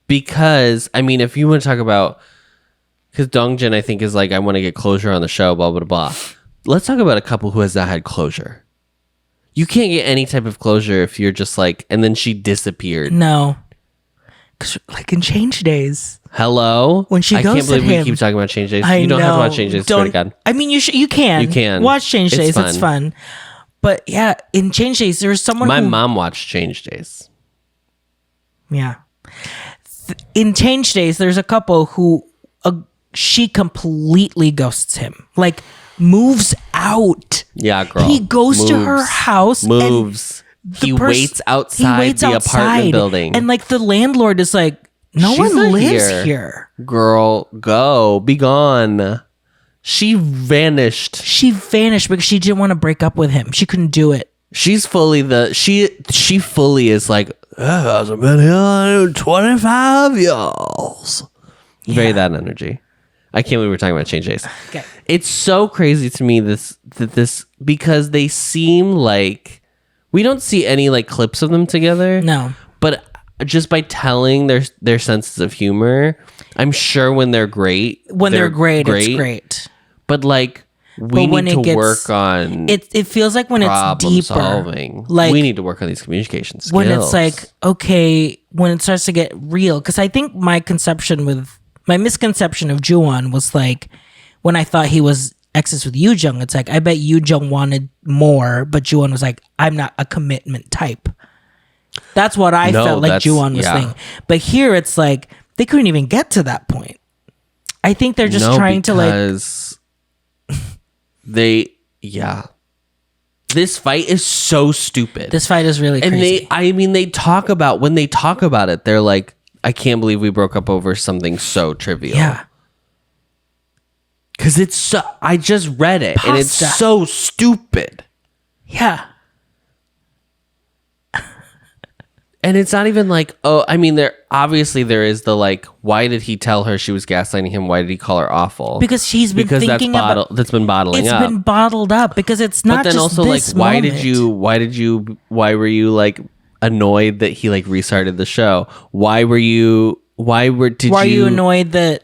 Because, I mean, if you want to talk about... Because Dongjin, I think, is like, I want to get closure on the show, blah, blah, blah. Let's talk about a couple who has not had closure. You can't get any type of closure if you're just like... And then she disappeared. No. Because, like, in Change Days... Hello? When she goes I can't believe we keep talking about Change Days. You don't have to watch Change Days, swear to God. I mean, you can. You can. Watch Change Days. It's fun. But yeah, in Change Days, there was someone My mom watched Change Days. Yeah. In Change Days, there's a couple who she completely ghosts him. Like, moves out. Yeah, girl. He goes to her house. Moves. He waits outside the apartment building. And, like, the landlord is like, no one lives here. Girl, go. Be gone. She vanished. She vanished because she didn't want to break up with him. She couldn't do it. She's fully she fully is like, I hasn't been here in 25 years. Yeah. Very that energy. I can't believe we're talking about Change Days. Okay. It's so crazy to me this because they seem like we don't see any like clips of them together. No. But just by telling their senses of humor, I'm sure when they're great, it's great. But like we need to work on it feels like when it's deeper solving. Like we need to work on these communication skills. When it's like, okay, when it starts to get real, because I think my misconception of Juwon was like when I thought he was exes with Yoo-jung, it's like I bet Yoo-jung wanted more, but Juwon was like, I'm not a commitment type. That's what I felt like Juwon was saying. But here it's like they couldn't even get to that point. I think they're just trying to like This fight is so stupid. This fight is really crazy. And they talk about it, they're like, I can't believe we broke up over something so trivial. Yeah. Cause it's so I just read it and it's so stupid. Yeah. And it's not even like, oh, I mean, there is the like, why did he tell her she was gaslighting him? Why did he call her awful? Because she's been thinking that's been bottling up. It's been bottled up because it's not. But then just also this like, why were you like annoyed that he like restarted the show? Why were you annoyed that?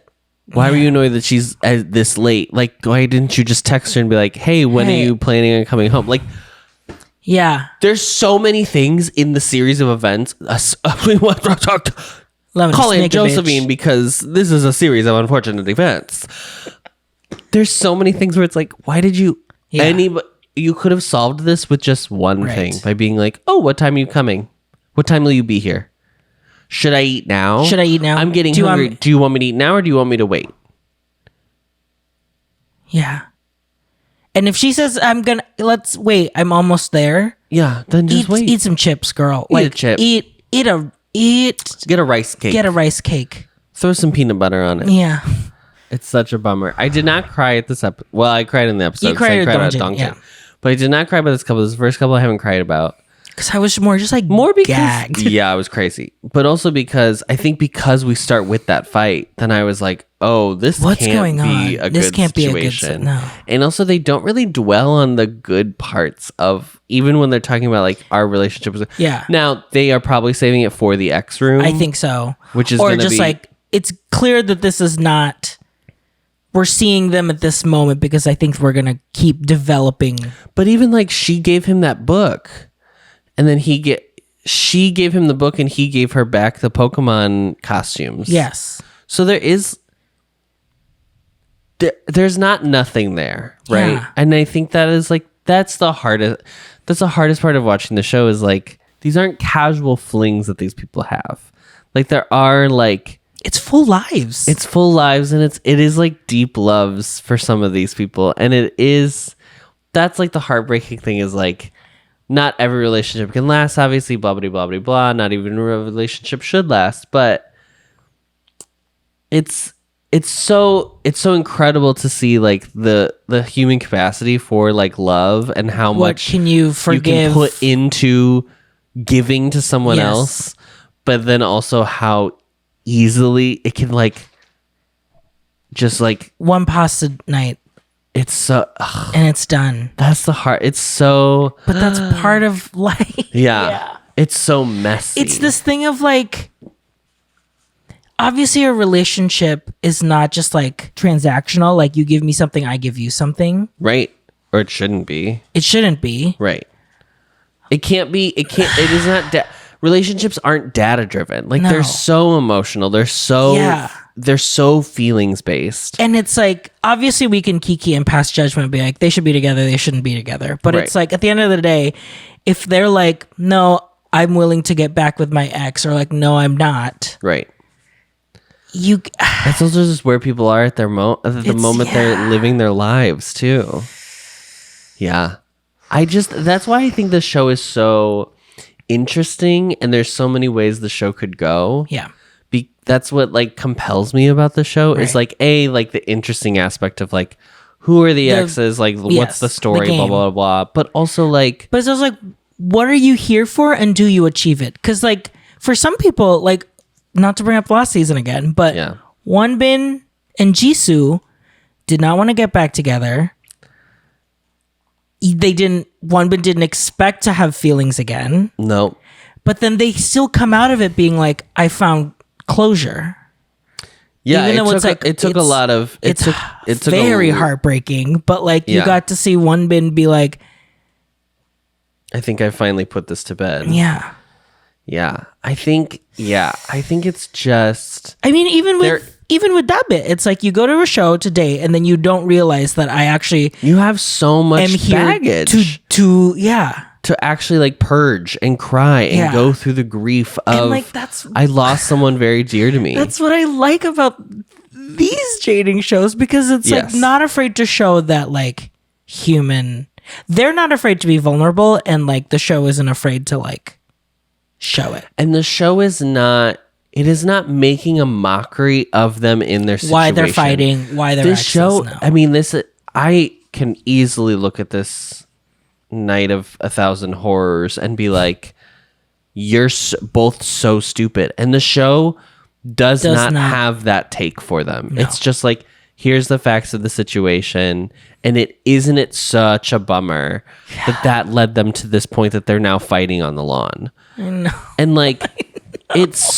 Why were you annoyed that she's this late? Like, why didn't you just text her and be like, hey, when are you planning on coming home? Like. Yeah. There's so many things in the series of events. We want to talk to call him Josephine because this is a series of unfortunate events. there's so many things where it's like, why did you you could have solved this with just one thing by being like, oh, what time are you coming? What time will you be here? Should I eat now? I'm getting hungry. Do you want me to eat now or do you want me to wait? Yeah. And if she says, let's wait, I'm almost there. Yeah, then just wait. Eat some chips, girl. Eat a chip. Get a rice cake. Get a rice cake. Throw some peanut butter on it. Yeah. It's such a bummer. I did not cry at this episode. Well, I cried in the episode. You cried at Donkey. Yeah. But I did not cry about this couple. This is the first couple I haven't cried about. Because I was more just like gagged. Yeah, I was crazy. But also because I think because we start with that fight, then I was like, oh, this can't be a good situation. No. And also they don't really dwell on the good parts of, even when they're talking about like our relationship. Yeah. Now they are probably saving it for the X room. I think so. Which is or just like, it's clear that this is not, we're seeing them at this moment because I think we're going to keep developing. But even like she gave him that book. And then she gave him the book and he gave her back the Pokemon costumes. Yes. So there's not nothing there, right? Yeah. And I think that is like, that's the hardest part of watching the show is like, these aren't casual flings that these people have. Like there are like, it's full lives. It's full lives and it is like deep loves for some of these people. And that's like the heartbreaking thing is like, not every relationship can last, obviously, blah, blah, blah, blah, blah. Not even a relationship should last. But it's so incredible to see like the human capacity for like love and how much can you forgive? You can put into giving to someone else. But then also how easily it can like just like one pasta night. It's so and it's done. That's the heart. It's so but that's part of life. Yeah. It's so messy. It's this thing of like obviously a relationship is not just like transactional, like you give me something, I give you something. Right. Or it shouldn't be. It shouldn't be. Right. It is not relationships aren't data driven. Like they're so emotional. They're so feelings based. And it's like, obviously we can kiki and pass judgment and be like, they should be together, they shouldn't be together. But it's like, at the end of the day, if they're like, no, I'm willing to get back with my ex, or like, no, I'm not. Right. That's also just where people are at the moment they're living their lives too. Yeah. That's why I think the show is so interesting and there's so many ways the show could go. Yeah. That's what like compels me about the show is like like the interesting aspect of like who are the exes, like what's the story, blah blah blah. But also like, but it's also like, what are you here for, and do you achieve it? Because like for some people, like not to bring up last season again, but Wonbin and Jisoo did not want to get back together. Wonbin didn't expect to have feelings again. No. But then they still come out of it being like, I found closure. Yeah, it took a lot of it took very heartbreaking, but like you got to see Wonbin be like, I think I finally put this to bed. Yeah. Yeah. I think it's just, I mean, even with that bit, it's like you go to a show to date and then you don't realize that you have so much baggage to actually like purge and cry and go through the grief of like I lost someone very dear to me. That's what I like about these dating shows, because it's like not afraid to show that like they're not afraid to be vulnerable, and like the show isn't afraid to like show it. And the show is not making a mockery of them in their situation. Why they're fighting, why they're this show. No. I mean, I can easily look at this Night of 1,000 Horrors and be like, you're both so stupid. And the show does not have that take for them. No. It's just like, here's the facts of the situation. And isn't it such a bummer that led them to this point that they're now fighting on the lawn. I know. And like, it is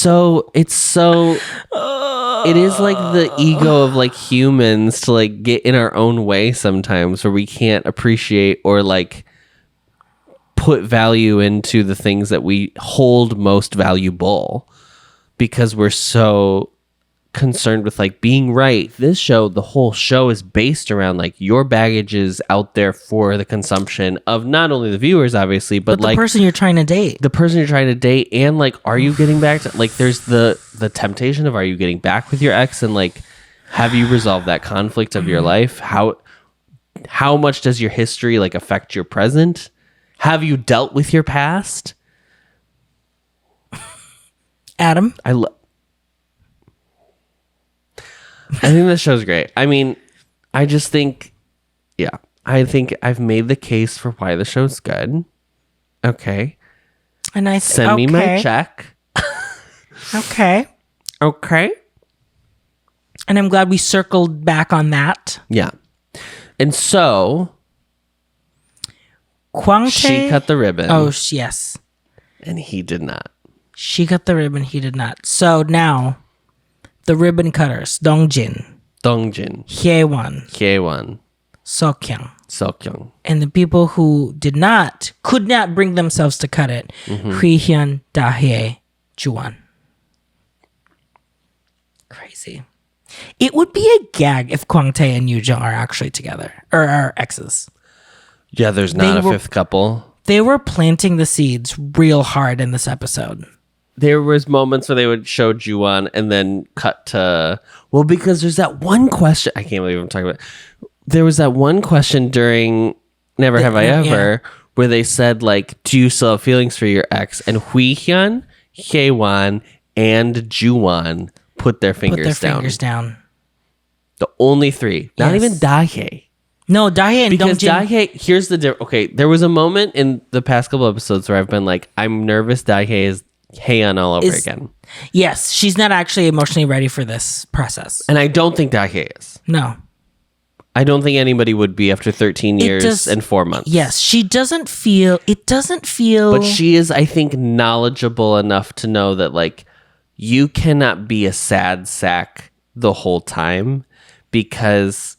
like the ego of like humans to like get in our own way sometimes, where we can't appreciate or like put value into the things that we hold most valuable, because we're so concerned with like being right. This show, the whole show is based around like your baggage is out there for the consumption of not only the viewers, obviously, but the like person you're trying to date. the person you're trying to date, and like, are you getting back to like? There's the temptation of, are you getting back with your ex, and like, have you resolved that conflict of your life? How much does your history like affect your present? Have you dealt with your past? Adam, I think this show's great. I mean, I just think, yeah, I think I've made the case for why the show's good. Okay. and I Send me my check. Okay. Okay. And I'm glad we circled back on that. Yeah. And so Kwang she cut the ribbon. Oh, yes. And he did not. She cut the ribbon. He did not. So now, the ribbon cutters, Dongjin, Hye-won, Seokhyung, and the people who could not bring themselves to cut it, Hui-hyun, Da-hye, Ju-won. Crazy. It would be a gag if Kwang-tae and Yoo-jung are actually together, or are exes. Yeah, there's not a fifth couple. They were planting the seeds real hard in this episode. There was moments where they would show Ju-won and then cut to, well, because there's that one question. I can't believe I'm talking about. There was that one question during Never Have I Ever where they said, like, do you still have feelings for your ex? And Hui-hyun, Hye-won, and Ju-won put their fingers down. The only three. Not even Da-hye. No, Da-hye and because Dongjin. Da-hye, here's the difference. Okay, there was a moment in the past couple episodes where I've been like, I'm nervous Da-hye is Haeyeon all over again. Yes, she's not actually emotionally ready for this process. And I don't think Da-hye is. No. I don't think anybody would be after 13 years and 4 months. Yes, it doesn't feel. But she is, I think, knowledgeable enough to know that, like, you cannot be a sad sack the whole time because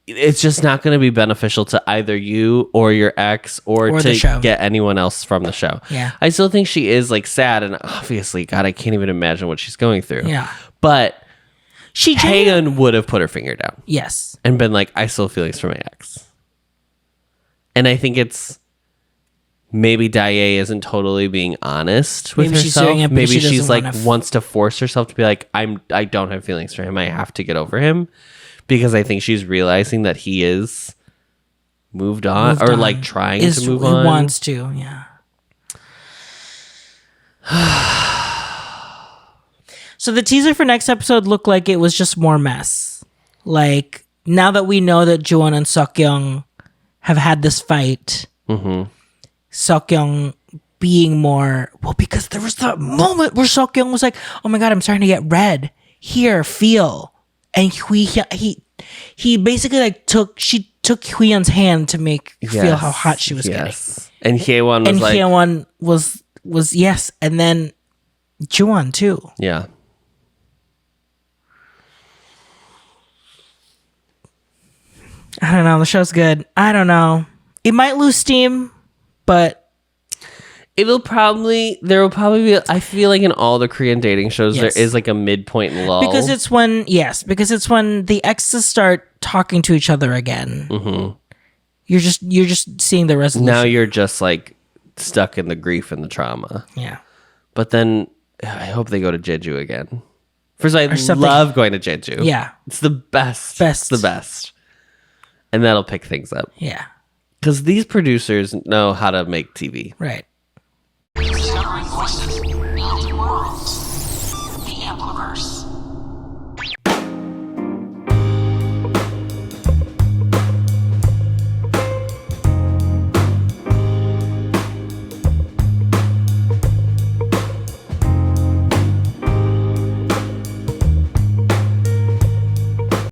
it's just not going to be beneficial to either you or your ex or to get anyone else from the show. Yeah. I still think she is like sad, and obviously, God, I can't even imagine what she's going through. Yeah. But Haeyeon would have put her finger down. Yes. And been like, I still have feelings for my ex. And I think it's maybe Da-hye isn't totally being honest with herself. Maybe she's like wants to force herself to be like, I don't have feelings for him. I have to get over him. Because I think she's realizing that he is moved on, like trying to move on. He wants to, yeah. So the teaser for next episode looked like it was just more mess. Like, now that we know that Ju-won and Seokhyung have had this fight, Seokhyung being more, well, because there was that moment where Seokhyung was like, oh my God, I'm starting to get red. Here, feel. And he basically like took Hui-hyun's hand to make feel how hot she was getting. And Hye-won was like, Hye-won was yes, and then Ju-won too. Yeah. I don't know. The show's good. I don't know. It might lose steam, but there will probably be, I feel like in all the Korean dating shows, there is like a midpoint lull. Because it's when the exes start talking to each other again. Mm-hmm. You're just seeing the resolution. Now you're just like stuck in the grief and the trauma. Yeah. But then I hope they go to Jeju again. First, I love going to Jeju. Yeah. It's the best. It's the best. And that'll pick things up. Yeah. Because these producers know how to make TV. Right. Discovering voices, building worlds. The Ampliverse.